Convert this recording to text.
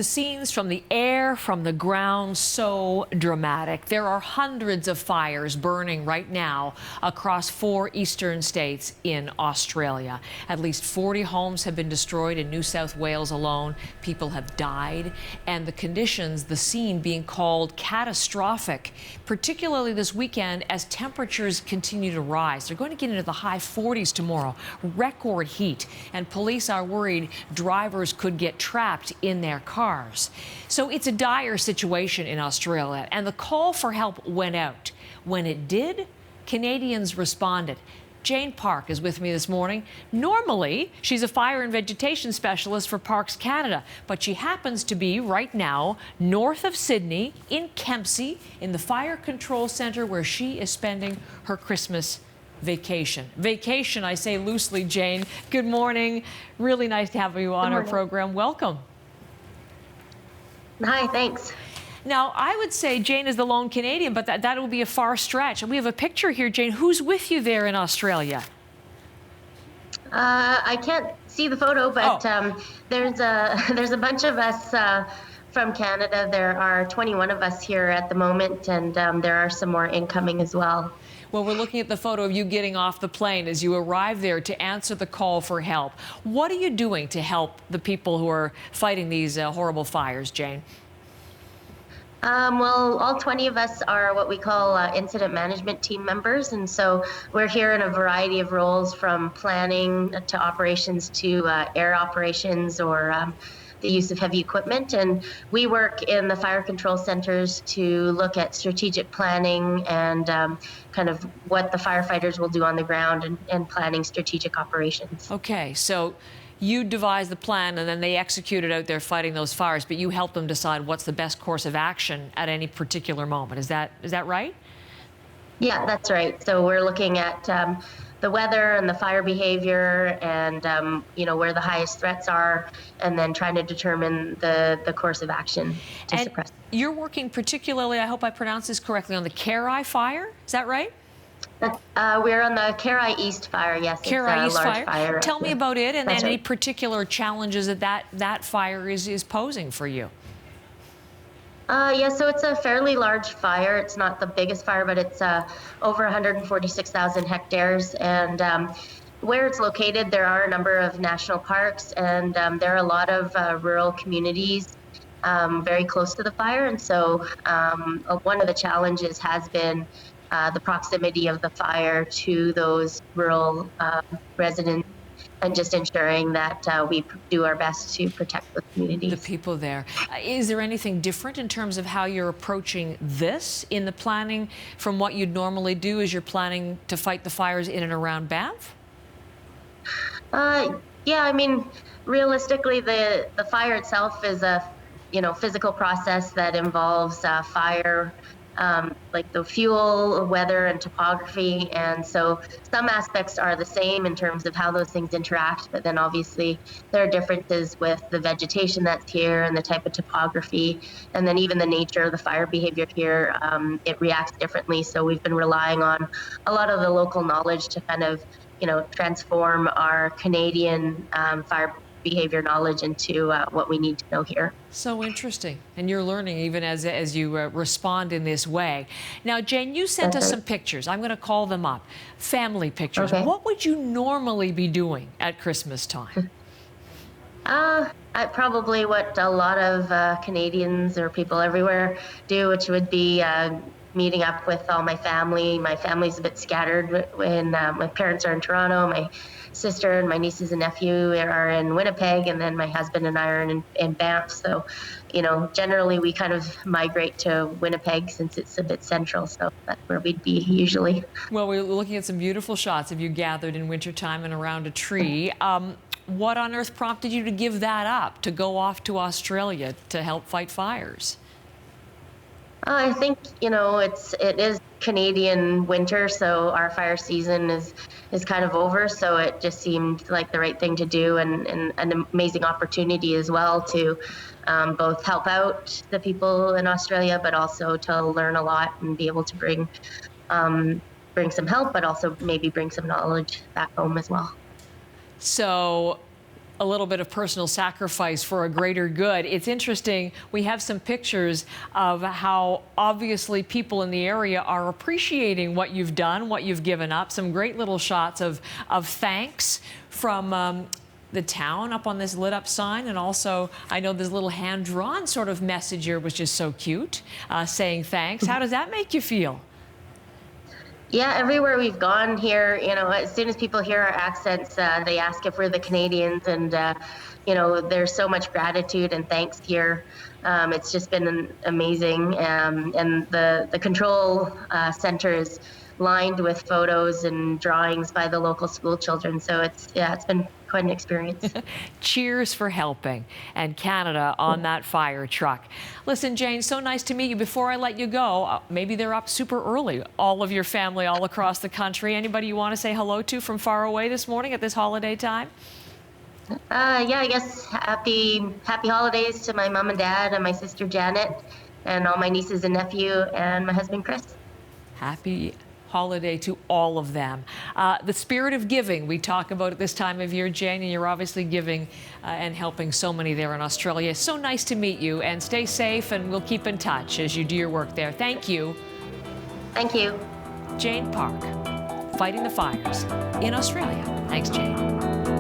The scenes from the air, from the ground, so dramatic. There are hundreds of fires burning right now across 4 eastern states in Australia. At least 40 homes have been destroyed in New South Wales alone. People have died, and the conditions, the scene being called catastrophic, particularly this weekend as temperatures continue to rise. They're going to get into the high 40s tomorrow, record heat, and police are worried drivers could get trapped in their cars. So it's a dire situation in Australia, and the call for help went out. When it did, Canadians responded. Jane Park is with me this morning. Normally, she's a fire and vegetation specialist for Parks Canada, but she happens to be right now north of Sydney in Kempsey in the Fire Control Centre where she is spending her Christmas vacation. Vacation, I say loosely, Jane. Good morning. Really nice to have you on our program. Welcome. Hi, thanks. Now, I would say Jane is the lone Canadian, but that will be a far stretch. And we have a picture here, Jane. Who's with you there in Australia? I can't see the photo, but there's a bunch of us from Canada. There are 21 of us here at the moment, and there are some more incoming as well. Well, we're looking at the photo of you getting off the plane as you arrive there to answer the call for help. What are you doing to help the people who are fighting these horrible fires, Jane? Well, all 20 of us are what we call incident management team members, and so we're here in a variety of roles, from planning to operations to air operations or the use of heavy equipment. And we work in the fire control centers to look at strategic planning and kind of what the firefighters will do on the ground and planning strategic operations. Okay, so you devise the plan and then they execute it out there fighting those fires, but you help them decide what's the best course of action at any particular moment. Is that right? Yeah, that's right. So we're looking at the weather and the fire behavior and where the highest threats are, and then trying to determine the course of action to suppress. You're working particularly, I hope I pronounce this correctly, on the Kempsey fire. Is that right? We're on the Kempsey East fire, yes. Kempsey East fire. Tell me about it and That's any right. particular challenges that fire is posing for you. Yeah, so it's a fairly large fire. It's not the biggest fire, but it's over 146,000 hectares. And where it's located, there are a number of national parks, and there are a lot of rural communities very close to the fire. And so one of the challenges has been the proximity of the fire to those rural residents, and just ensuring that we do our best to protect the communities. The people there. Is there anything different in terms of how you're approaching this in the planning from what you'd normally do as you're planning to fight the fires in and around Banff? Yeah, I mean, realistically, the fire itself is a physical process that involves fire, like the fuel, weather, and topography. And so some aspects are the same in terms of how those things interact, but then obviously there are differences with the vegetation that's here and the type of topography, and then even the nature of the fire behavior here. It reacts differently. So we've been relying on a lot of the local knowledge to kind of, transform our Canadian fire behavior knowledge into what we need to know here. So interesting. And you're learning even as you respond in this way. Now, Jane, you sent us some pictures. I'm going to call them up. Family pictures. Okay. What would you normally be doing at Christmas time? Probably what a lot of Canadians or people everywhere do, which would be meeting up with all my family. My family's a bit scattered when my parents are in Toronto. My sister and my nieces and nephew are in Winnipeg, and then my husband and I are in Banff. So, generally we kind of migrate to Winnipeg since it's a bit central. So that's where we'd be usually. Well, we're looking at some beautiful shots of you gathered in wintertime and around a tree. What on earth prompted you to give that up, to go off to Australia to help fight fires? I think, it is Canadian winter, so our fire season is kind of over. So it just seemed like the right thing to do, and an amazing opportunity as well to both help out the people in Australia, but also to learn a lot and be able to bring some help, but also maybe bring some knowledge back home as well. So a little bit of personal sacrifice for a greater good. It's interesting, we have some pictures of how obviously people in the area are appreciating what you've done, what you've given up. Some great little shots of thanks from the town up on this lit up sign, and also I know this little hand-drawn sort of message here was just so cute, saying thanks. How does that make you feel? Yeah, everywhere we've gone here, as soon as people hear our accents, they ask if we're the Canadians, and there's so much gratitude and thanks here. It's just been amazing, and the control center is lined with photos and drawings by the local school children. So it's been quite an experience. Cheers for helping, and Canada on that fire truck. Listen, Jane, so nice to meet you. Before I let you go, maybe they're up super early, all of your family all across the country. Anybody you want to say hello to from far away this morning at this holiday time? Yeah, I guess happy holidays to my mom and dad and my sister Janet and all my nieces and nephew and my husband Chris. Happy holiday to all of them. The spirit of giving we talk about at this time of year, Jane, and you're obviously giving and helping so many there in Australia. So nice to meet you, and stay safe, and we'll keep in touch as you do your work there. Thank you. Thank you. Jane Park, fighting the fires in Australia. Thanks, Jane.